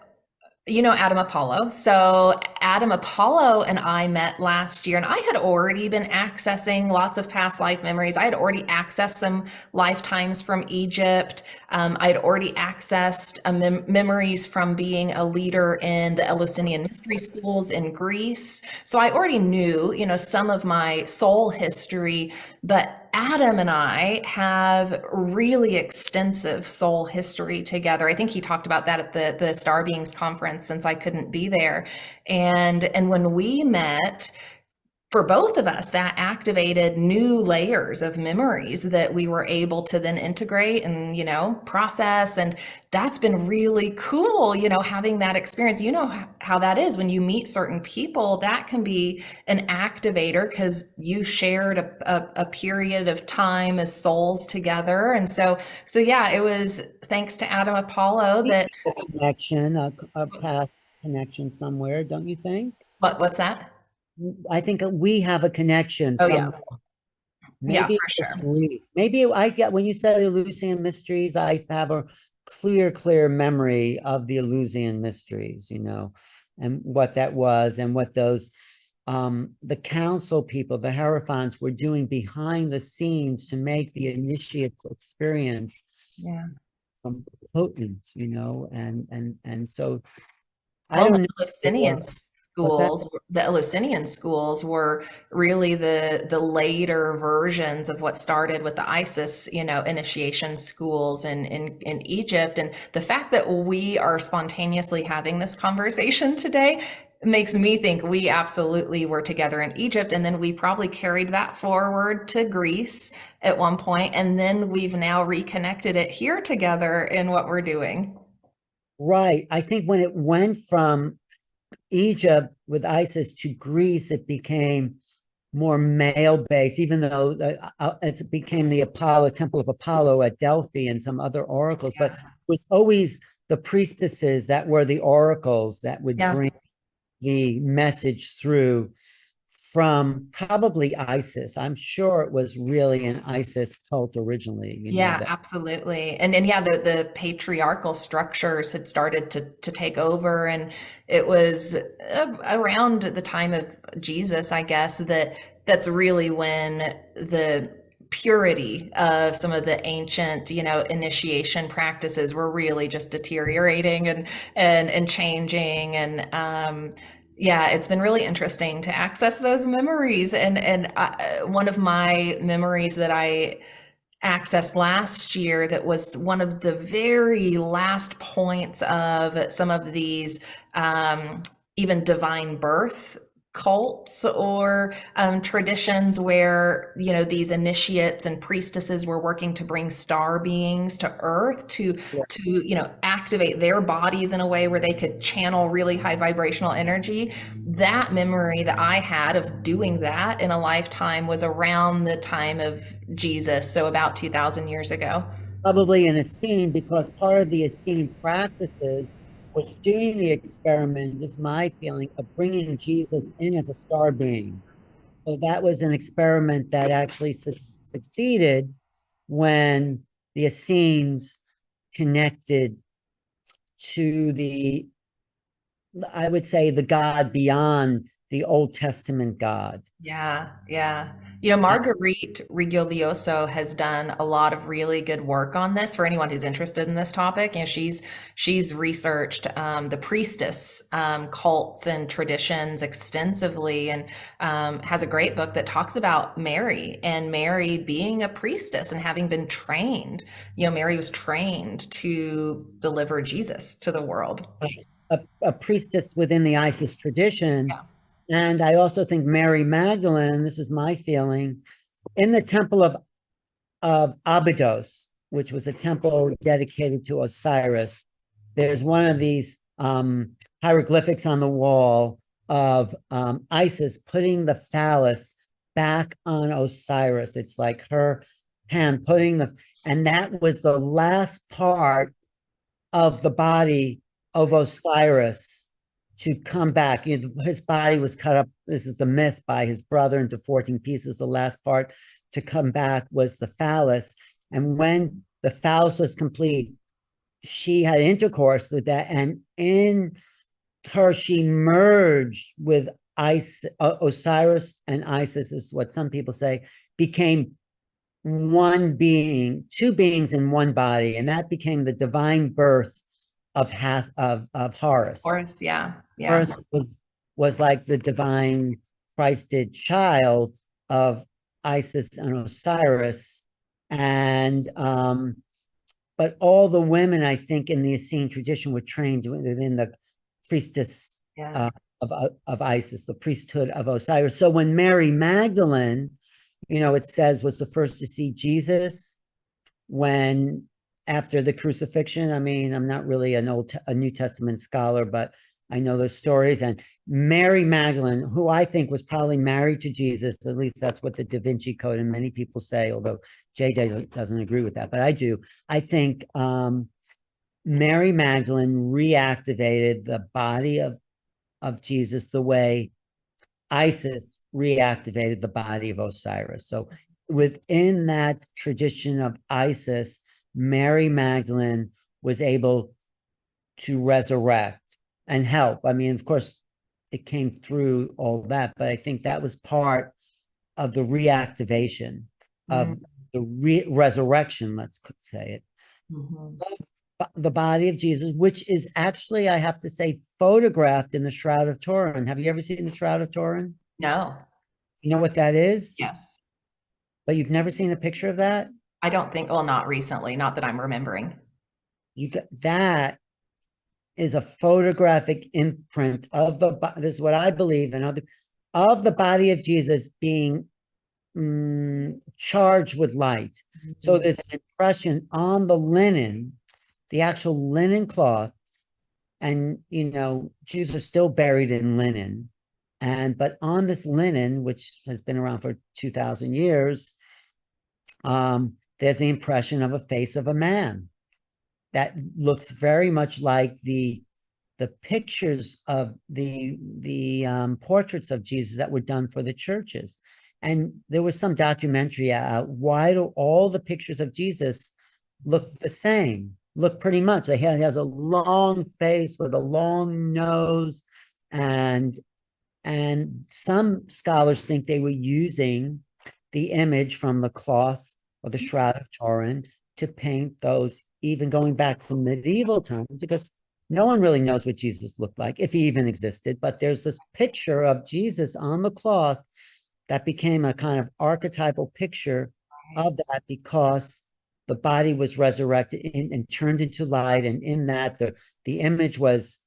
Adam Apollo. So Adam Apollo and I met last year, and I had already been accessing lots of past life memories. I had already accessed some lifetimes from Egypt. I had already accessed memories from being a leader in the Eleusinian mystery schools in Greece. So I already knew, some of my soul history, but Adam and I have really extensive soul history together. I think he talked about that at the Star Beings conference, since I couldn't be there. And when we met, for both of us, that activated new layers of memories that we were able to then integrate and, process. And that's been really cool, having that experience. How that is when you meet certain people, that can be an activator because you shared a period of time as souls together. And so yeah, it was thanks to Adam Apollo that a connection, a past connection somewhere, don't you think? What's that? I think we have a connection. Oh, yeah. Maybe for sure. Greece. Maybe I get, when you said Eleusinian mysteries, I have a clear memory of the Eleusinian mysteries, and what that was, and what those the council people, the Hierophants, were doing behind the scenes to make the initiates experience potent, and so I don't know. The Eleusinian schools were really the later versions of what started with the ISIS, initiation schools in Egypt. And the fact that we are spontaneously having this conversation today makes me think we absolutely were together in Egypt. And then we probably carried that forward to Greece at one point. And then we've now reconnected it here together in what we're doing. Right. I think when it went from Egypt with ISIS to Greece, it became more male-based, even though it became the Temple of Apollo at Delphi and some other oracles, but it was always the priestesses that were the oracles that would bring the message through from probably ISIS. I'm sure it was really an ISIS cult originally, Yeah, absolutely. And yeah, the patriarchal structures had started to take over, and it was around the time of Jesus, I guess, that's really when the purity of some of the ancient, initiation practices were really just deteriorating and changing. And yeah, it's been really interesting to access those memories. And one of my memories that I accessed last year, that was one of the very last points of some of these even divine birth cults or traditions where these initiates and priestesses were working to bring star beings to earth to activate their bodies in a way where they could channel really high vibrational energy. That memory that I had of doing that in a lifetime was around the time of Jesus, so about 2,000 years ago. probably an Essene, because part of the Essene practices was doing the experiment, is my feeling, of bringing Jesus in as a star being. So that was an experiment that actually succeeded when the Essenes connected to I would say, the God beyond the Old Testament God. Yeah, yeah. Marguerite Rigoglioso has done a lot of really good work on this for anyone who's interested in this topic. She's researched the priestess cults and traditions extensively, and has a great book that talks about Mary and Mary being a priestess and having been trained. Mary was trained to deliver Jesus to the world. A priestess within the Isis tradition. Yeah. And I also think Mary Magdalene, this is my feeling, in the temple of Abydos, which was a temple dedicated to Osiris, there's one of these hieroglyphics on the wall of Isis putting the phallus back on Osiris. It's like her hand and that was the last part of the body of Osiris to come back. His body was cut up, this is the myth, by his brother into 14 pieces. The last part to come back was the phallus. And when the phallus was complete, she had intercourse with that, and in her, she merged with Osiris, and Isis is what some people say, became one being, two beings in one body, and that became the divine birth of Horus. Horus, yeah. Horus was like the divine Christed child of Isis and Osiris, and but all the women, I think, in the Essene tradition were trained within the priestess of Isis, the priesthood of Osiris. So when Mary Magdalene, it says, was the first to see Jesus when after the crucifixion. I mean, I'm not really a New Testament scholar, but I know those stories. And Mary Magdalene, who I think was probably married to Jesus, at least that's what the Da Vinci Code and many people say, although J.J. doesn't agree with that, but I do. I think Mary Magdalene reactivated the body of Jesus the way Isis reactivated the body of Osiris. So within that tradition of Isis, Mary Magdalene was able to resurrect and help. I mean, of course, it came through all that, but I think that was part of the reactivation of the resurrection, let's say it, of the body of Jesus, which is actually, I have to say, photographed in the Shroud of Turin. Have you ever seen the Shroud of Turin? No. You know what that is? Yes. But you've never seen a picture of that? I don't think, well, not recently, not that I'm remembering. That is a photographic imprint of this is what I believe, and of the body of Jesus being charged with light. So there's an impression on the linen, the actual linen cloth, and Jews are still buried in linen, but on this linen, which has been around for 2,000 years, there's the impression of a face of a man that looks very much like the the pictures of the portraits of Jesus that were done for the churches. And there was some documentary out, why do all the pictures of Jesus look the same? Look pretty much. He has a long face with a long nose, and some scholars think they were using the image from the cloth or the Shroud of Turin to paint those, even going back from medieval times, because no one really knows what Jesus looked like, if he even existed. But there's this picture of Jesus on the cloth that became a kind of archetypal picture of that, because the body was resurrected and turned into light. And in that, the image was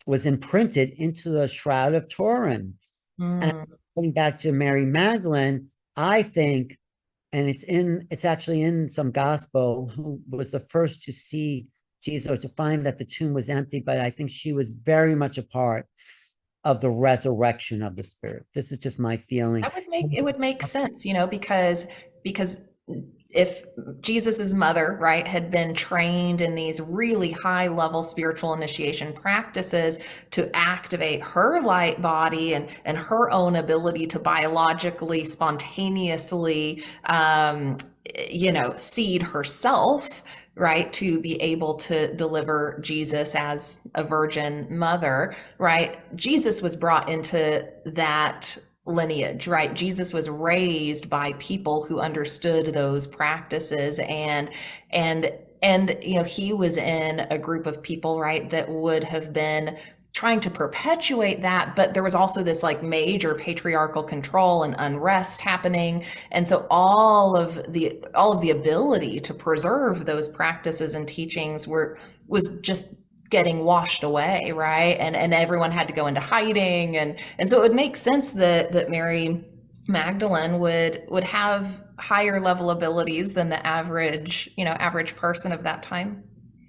imprinted into the Shroud of Turin. And going back to Mary Magdalene, I think, and it's actually in some gospel, who was the first to see Jesus, or to find that the tomb was empty, but I think she was very much a part of the resurrection of the Spirit. This is just my feeling. It would make sense, because if Jesus's mother, right, had been trained in these really high level spiritual initiation practices to activate her light body and her own ability to biologically, spontaneously, seed herself, right, to be able to deliver Jesus as a virgin mother, right? Jesus was brought into that lineage, right? Jesus was raised by people who understood those practices, and he was in a group of people, right, that would have been trying to perpetuate that, but there was also this like major patriarchal control and unrest happening, and so all of the ability to preserve those practices and teachings was just getting washed away, right? And everyone had to go into hiding, and so it would make sense that Mary Magdalene would have higher level abilities than the average person of that time.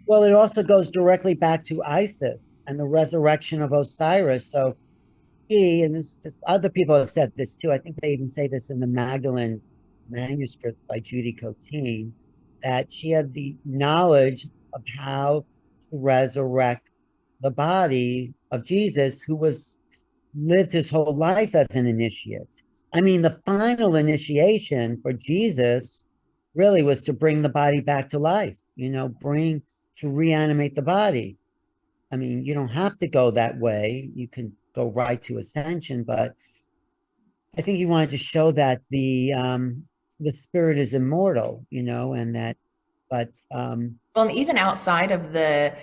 Well, it also goes directly back to Isis and the resurrection of Osiris. So and this just other people have said this too. I think they even say this in the Magdalene manuscripts by Judy Coteen, that she had the knowledge of how to resurrect the body of Jesus, who lived his whole life as an initiate. I mean, the final initiation for Jesus really was to bring the body back to life, to reanimate the body. I mean, you don't have to go that way. You can go right to ascension, but I think he wanted to show that the spirit is immortal, and that, but well, and even outside of the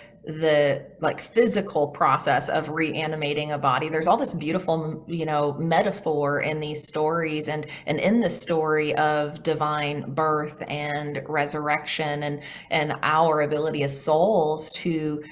like physical process of reanimating a body, there's all this beautiful, metaphor in these stories, and in the story of divine birth and resurrection, and our ability as souls to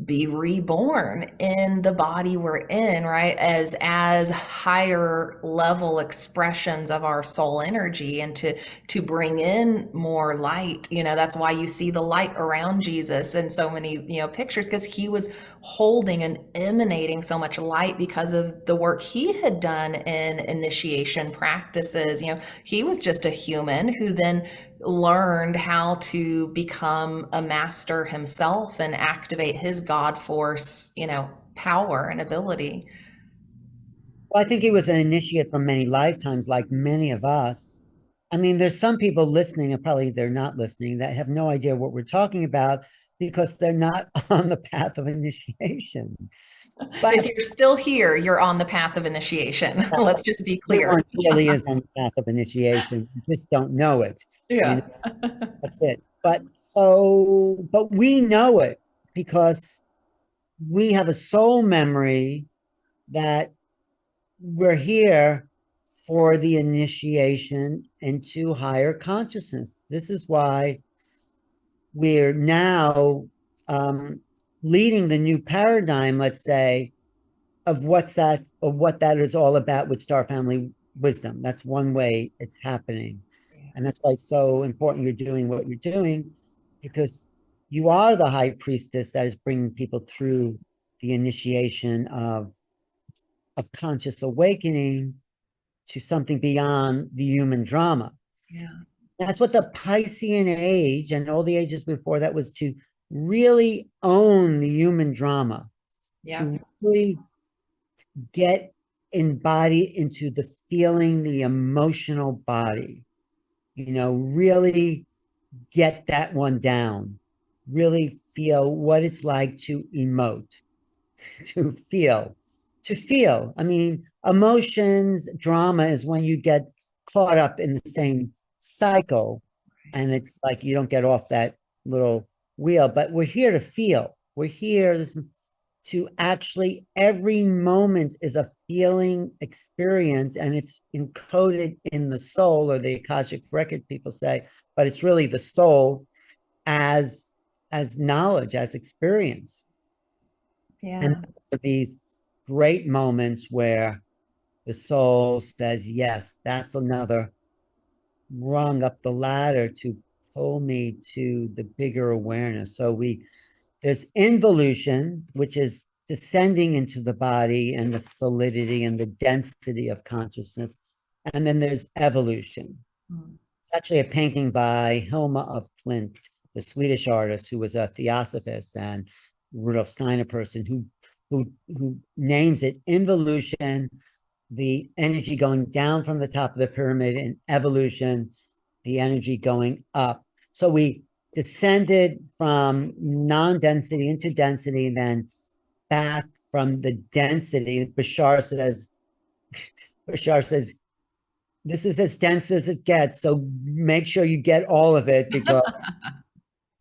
be reborn in the body we're in, right, as higher level expressions of our soul energy, and to bring in more light. That's why you see the light around Jesus in so many pictures, because he was holding and emanating so much light because of the work he had done in initiation practices. He was just a human who then learned how to become a master himself and activate his God force, power and ability. Well, I think he was an initiate from many lifetimes, like many of us. I mean, there's some people listening, and probably they're not listening, that have no idea what we're talking about because they're not on the path of initiation. But if you're still here, you're on the path of initiation. Let's just be clear. Everyone really is on the path of initiation. You just don't know it. Yeah. That's it. But we know it because we have a soul memory that we're here for the initiation into higher consciousness. This is why we're now leading the new paradigm, let's say, of what that is all about with Star Family Wisdom. That's one way it's happening. And that's why it's so important you're doing what you're doing, because you are the high priestess that is bringing people through the initiation of conscious awakening to something beyond the human drama. Yeah. That's what the Piscean age and all the ages before that was, to really own the human drama. Yeah. to really get embodied into the feeling, the emotional body, really get that one down, really feel what it's like to emote, to feel. I mean, emotions, drama is when you get caught up in the same cycle and it's like you don't get off that little wheel, but we're here to feel. We're here to actually, every moment is a feeling experience and it's encoded in the soul, or the Akashic record people say, but it's really the soul as knowledge, as experience. Yeah. And these great moments where the soul says, yes, that's another rung up the ladder to pull me to the bigger awareness. So there's involution, which is descending into the body and the solidity and the density of consciousness. And then there's evolution. It's actually a painting by Hilma of Klint, the Swedish artist who was a theosophist, and Rudolf Steiner person who names it involution, the energy going down from the top of the pyramid, and evolution, the energy going up. So we descended from non-density into density, then back from the density. Bashar says, this is as dense as it gets, so make sure you get all of it, because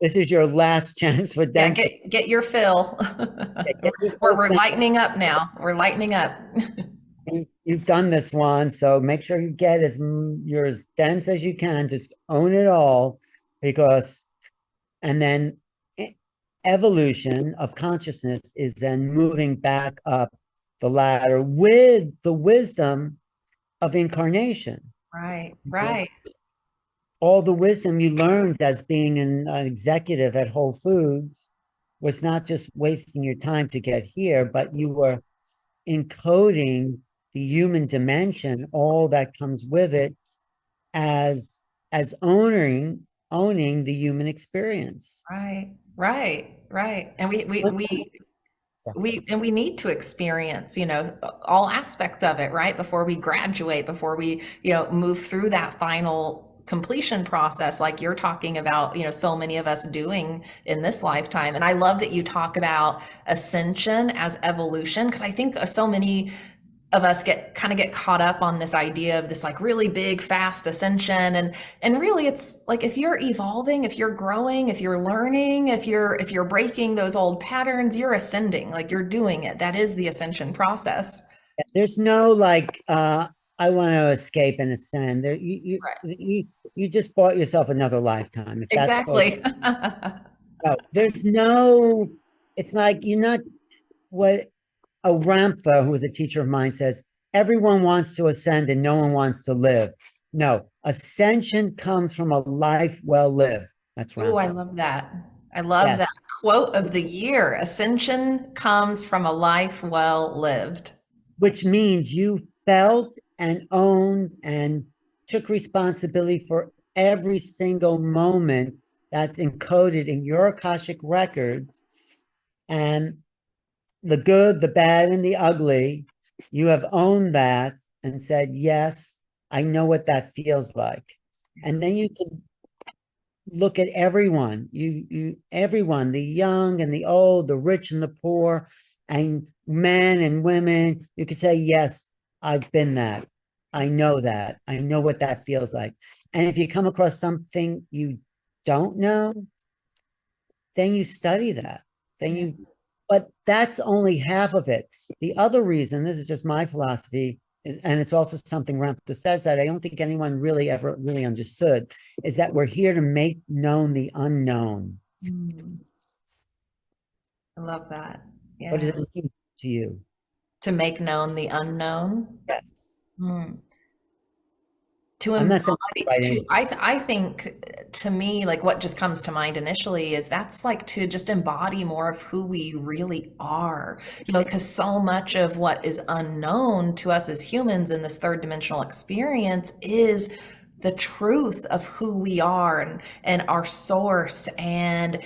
this is your last chance for density. Yeah, get your fill. We're lightening up now. We're lightening up. You've done this one, so make sure you get you're as dense as you can. Just own it all, and then evolution of consciousness is then moving back up the ladder with the wisdom of incarnation. Right. All the wisdom you learned as being an executive at Whole Foods was not just wasting your time to get here, but you were encoding the human dimension, all that comes with it, as owning the human experience. Right. And we need to experience, all aspects of it, right? Before we graduate, before we, move through that final completion process, like you're talking about, so many of us doing in this lifetime. And I love that you talk about ascension as evolution, because I think so many of us get caught up on this idea of this like really big, fast ascension. And really it's like, if you're evolving, if you're growing, if you're learning, if you're breaking those old patterns, you're ascending, like you're doing it. That is the ascension process. There's no like, I want to escape and ascend. There, you just bought yourself another lifetime. If exactly. No, there's no, it's like, you're not what Ramtha, who was a teacher of mine, says, everyone wants to ascend and no one wants to live. No, ascension comes from a life well lived. That's right. Oh, I love that. I love that quote of the year. Ascension comes from a life well lived. Which means you felt and owned and took responsibility for every single moment that's encoded in your Akashic records, and the good, the bad, and the ugly. You have owned that and said, yes, I know what that feels like. And then you can look at everyone, everyone, the young and the old, the rich and the poor, and men and women. You could say, yes, I've been that. I know that. I know what that feels like. And if you come across something you don't know, then you study that. But that's only half of it. The other reason, this is just my philosophy, and it's also something Ramtha says that I don't think anyone really ever really understood, is that we're here to make known the unknown. I love that. Yeah. What does it mean to you? To make known the unknown? Yes. To embody, I think, to me, like what just comes to mind initially is that's like to just embody more of who we really are, because so much of what is unknown to us as humans in this third dimensional experience is the truth of who we are and our source and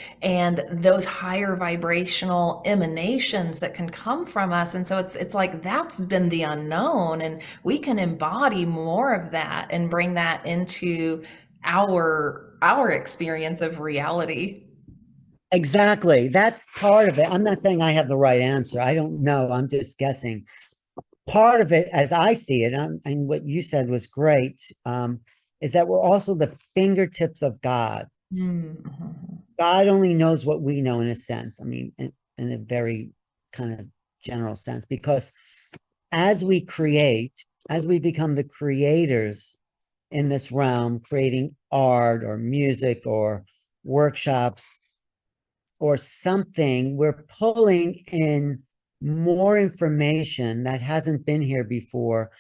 those higher vibrational emanations that can come from us. And so it's like that's been the unknown, and we can embody more of that and bring that into our experience of reality. Exactly. That's part of it. I'm not saying I have the right answer. I don't know. I'm just guessing. Part of it, as I see it, and what you said was great, is that we're also the fingertips of God. Mm-hmm. God only knows what we know in a sense. I mean, in a very kind of general sense, because as we create, as we become the creators in this realm, creating art or music or workshops or something, we're pulling in more information that hasn't been here before,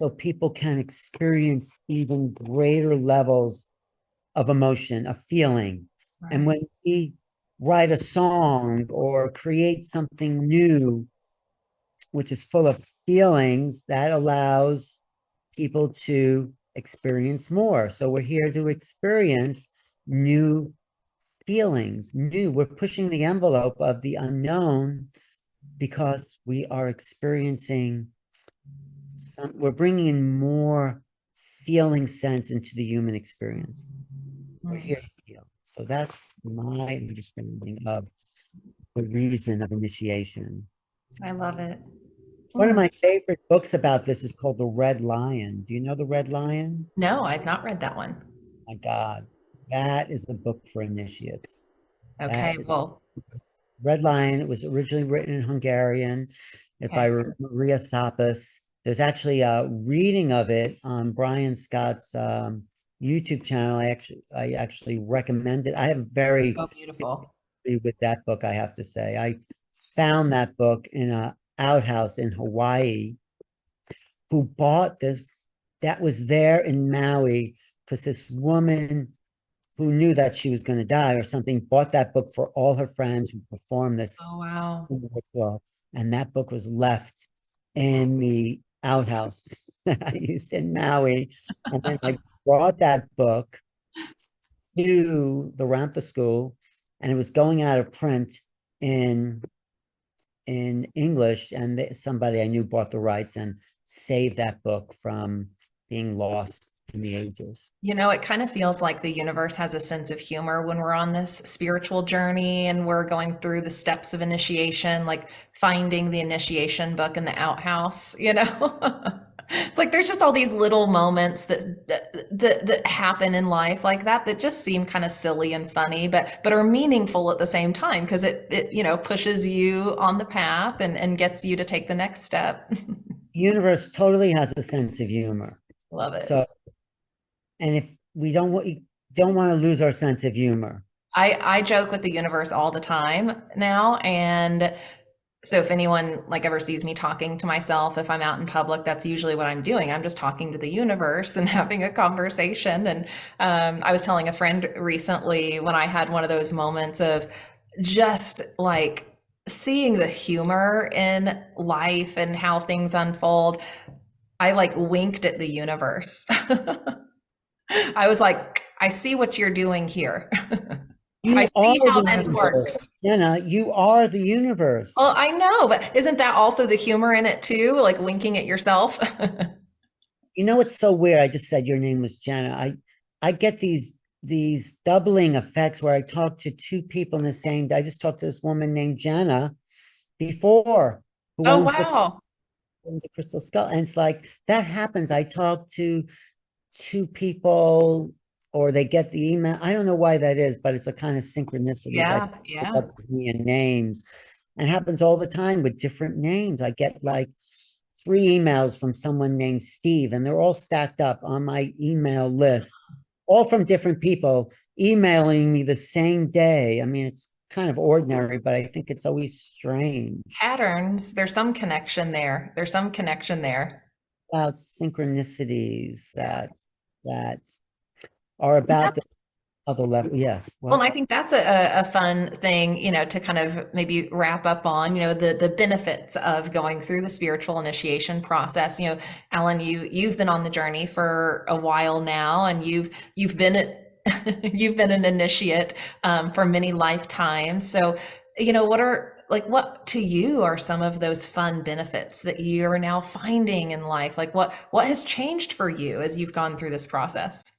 so people can experience even greater levels of emotion, of feeling. Right. And when we write a song or create something new, which is full of feelings, that allows people to experience more. So we're here to experience new feelings, we're pushing the envelope of the unknown, because we are experiencing we're bringing in more feeling sense into the human experience. We're here to feel. So that's my understanding of the reason of initiation. I love it. One of my favorite books about this is called The Red Lion. Do you know The Red Lion? No, I've not read that one. My God, that is the book for initiates. Okay, well, Red Lion. It was originally written in Hungarian by Maria Sapas. There's actually a reading of it on Brian Scott's YouTube channel. I actually recommend it. I have very beautiful with that book, I have to say. I found that book in a outhouse in Hawaii. Who bought this? That was there in Maui because this woman who knew that she was going to die or something, bought that book for all her friends who performed this. Oh, wow. Ritual. And that book was left in the outhouse that I used in Maui. And then I brought that book to the Ramtha School, and it was going out of print in English, and somebody I knew bought the rights and saved that book from being lost in the ages. You know, it kind of feels like the universe has a sense of humor when we're on this spiritual journey and we're going through the steps of initiation, like finding the initiation book in the outhouse, you know? It's like there's just all these little moments that happen in life like that just seem kind of silly and funny, but are meaningful at the same time, because it you know, pushes you on the path and gets you to take the next step. The universe totally has a sense of humor. Love it. So, and if we don't want to lose our sense of humor. I joke with the universe all the time now, and so if anyone like ever sees me talking to myself, if I'm out in public, that's usually what I'm doing. I'm just talking to the universe and having a conversation. And I was telling a friend recently, when I had one of those moments of just like seeing the humor in life and how things unfold, I like winked at the universe. I was like, I see what you're doing here. I see how this works. Jenna, you are the universe. Well, I know, but isn't that also the humor in it too? Like winking at yourself? You know, it's so weird. I just said your name was Jenna. I get these doubling effects where I talk to two people in the same day. I just talked to this woman named Jenna before. Who oh, wow. The Crystal Skull. And it's like, that happens. I talk to two people, or they get the email. I don't know why that is, but it's a kind of synchronicity. Yeah, like yeah. Up to me and names. And it happens all the time with different names. I get like 3 emails from someone named Steve, and they're all stacked up on my email list, all from different people emailing me the same day. I mean, it's kind of ordinary, but I think it's always strange. Patterns. There's some connection there. There's some connection there. About synchronicities that are about this other level. Yes. Well, and I think that's a fun thing, to kind of maybe wrap up on, the benefits of going through the spiritual initiation process. Alan, you've been on the journey for a while now, and you've been you've been an initiate for many lifetimes. So, what to you are some of those fun benefits that you are now finding in life? Like what has changed for you as you've gone through this process?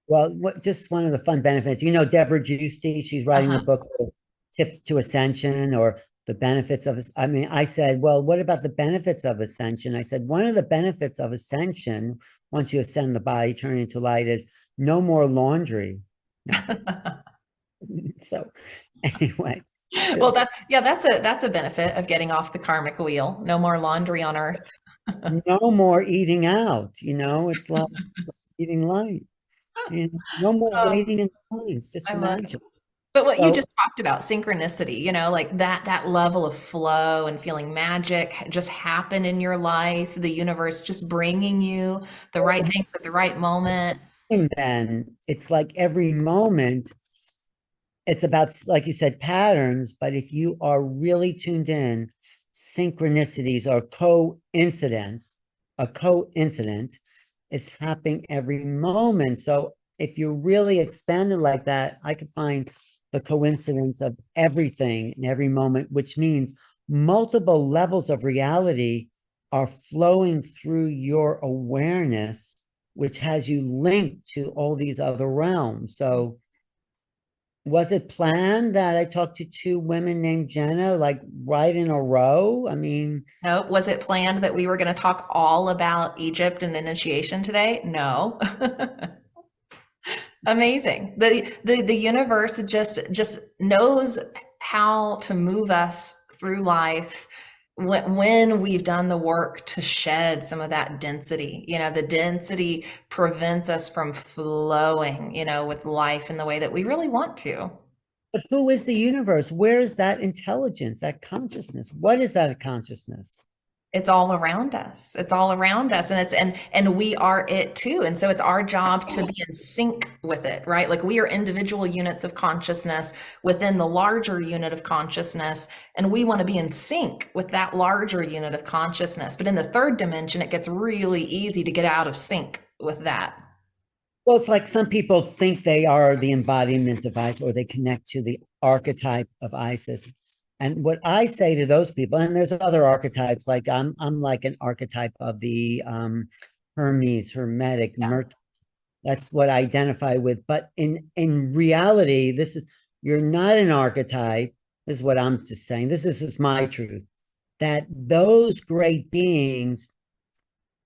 Well, just one of the fun benefits, Deborah Giusti, she's writing a Uh-huh. book, Tips to Ascension, or the benefits of, I said, well, what about the benefits of ascension? I said, one of the benefits of ascension, once you ascend the body, turn into light, is no more laundry. So anyway. Well, that's a benefit of getting off the karmic wheel. No more laundry on earth. No more eating out, it's like eating light. No more Oh, waiting in lines. Just I love it. imagine. But what you So, just talked about, synchronicity, like that level of flow and feeling magic just happen in your life, the universe just bringing you the right thing at the right moment. and then it's like every moment, it's about, like you said, patterns. But if you are really tuned in, synchronicities or coincidence, a coincident is happening every moment. So if you're really expanded like that, I could find the coincidence of everything in every moment, which means multiple levels of reality are flowing through your awareness, which has you linked to all these other realms. So was it planned that I talked to two women named Jenna, like right in a row? I mean, No, was it planned that we were going to talk all about Egypt and initiation today? No. Amazing. The universe just knows how to move us through life when we've done the work to shed some of that density. The density prevents us from flowing, with life in the way that we really want to. but who is the universe? Where is that intelligence, that consciousness? What is that consciousness? It's all around us. It's all around us, and and we are it too. And so it's our job to be in sync with it, right? Like we are individual units of consciousness within the larger unit of consciousness, and we want to be in sync with that larger unit of consciousness. But in the third dimension, it gets really easy to get out of sync with that. Well, it's like some people think they are the embodiment of Isis, or they connect to the archetype of Isis. And what I say to those people, and there's other archetypes, like I'm like an archetype of the Hermes, Hermetic, Yeah. Mercury. That's what I identify with. But in reality, you're not an archetype. This is what I'm just saying. This is my truth. That those great beings,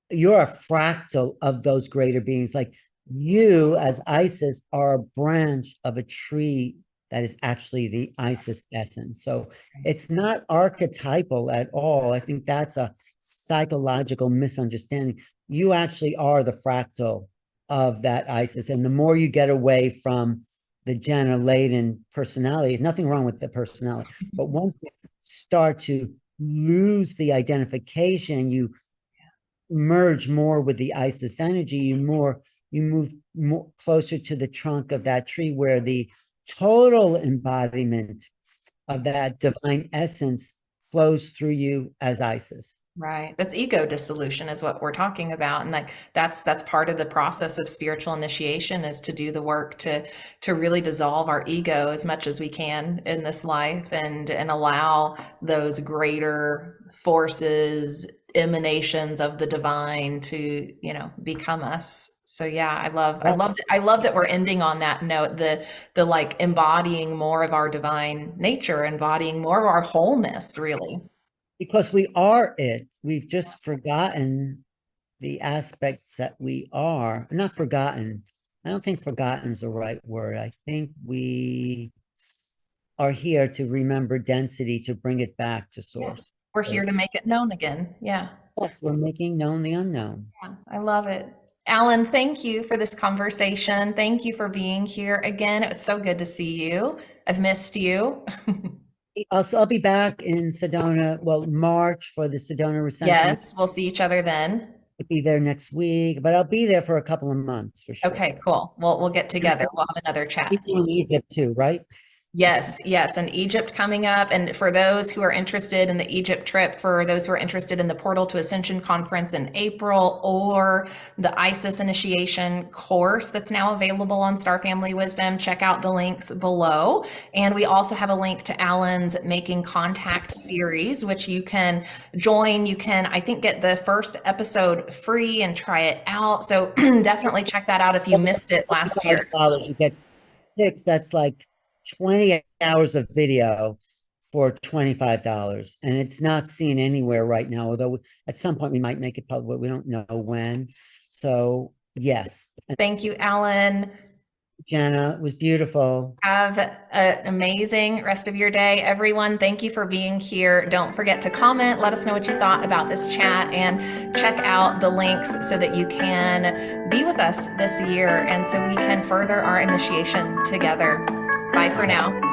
you're a fractal of those greater beings. Like you, as Isis, are a branch of a tree that is actually the Isis essence. So it's not archetypal at all. I think that's a psychological misunderstanding. You actually are the fractal of that Isis. And the more you get away from the Jenna laden personality, there's nothing wrong with the personality. But once you start to lose the identification, you merge more with the Isis energy, you move more closer to the trunk of that tree, where the total embodiment of that divine essence flows through you as Isis. Right. That's ego dissolution is what we're talking about. And like that's part of the process of spiritual initiation, is to do the work to really dissolve our ego as much as we can in this life, and allow those greater forces, emanations of the divine to, become us. So yeah, I love that we're ending on that note, the like embodying more of our divine nature, embodying more of our wholeness, really. Because we are it. We've just forgotten the aspects that we are. Not forgotten. I don't think forgotten is the right word. I think we are here to remember density, to bring it back to source. We're So, here to make it known again. Yeah. yes, we're making known the unknown. Yeah, I love it. Alan, thank you for this conversation. Thank you for being here again. It was so good to see you. I've missed you. Also, I'll be back in Sedona, well, March, for the Sedona Recension. Yes, we'll see each other then. I'll be there next week, but I'll be there for a couple of months for sure. Okay, cool. We'll get together. We'll have another chat. See you in Egypt too, right? Yes, yes, and Egypt coming up. And for those who are interested in the Egypt trip, for those who are interested in the Portal to Ascension conference in April, or the ISIS initiation course that's now available on Star Family Wisdom, check out the links below. And we also have a link to Alan's Making Contact series, which you can join. You can, I think, get the first episode free and try it out. So definitely check that out if you missed it last year. $25, you get 6, that's like 20 hours of video for $25, and it's not seen anywhere right now, although at some point we might make it public. We don't know when. So yes. Thank you, Alan. Jenna, it was beautiful. Have an amazing rest of your day, everyone. Thank you for being here. Don't forget to comment. Let us know what you thought about this chat, and check out the links so that you can be with us this year and so we can further our initiation together. Bye for now.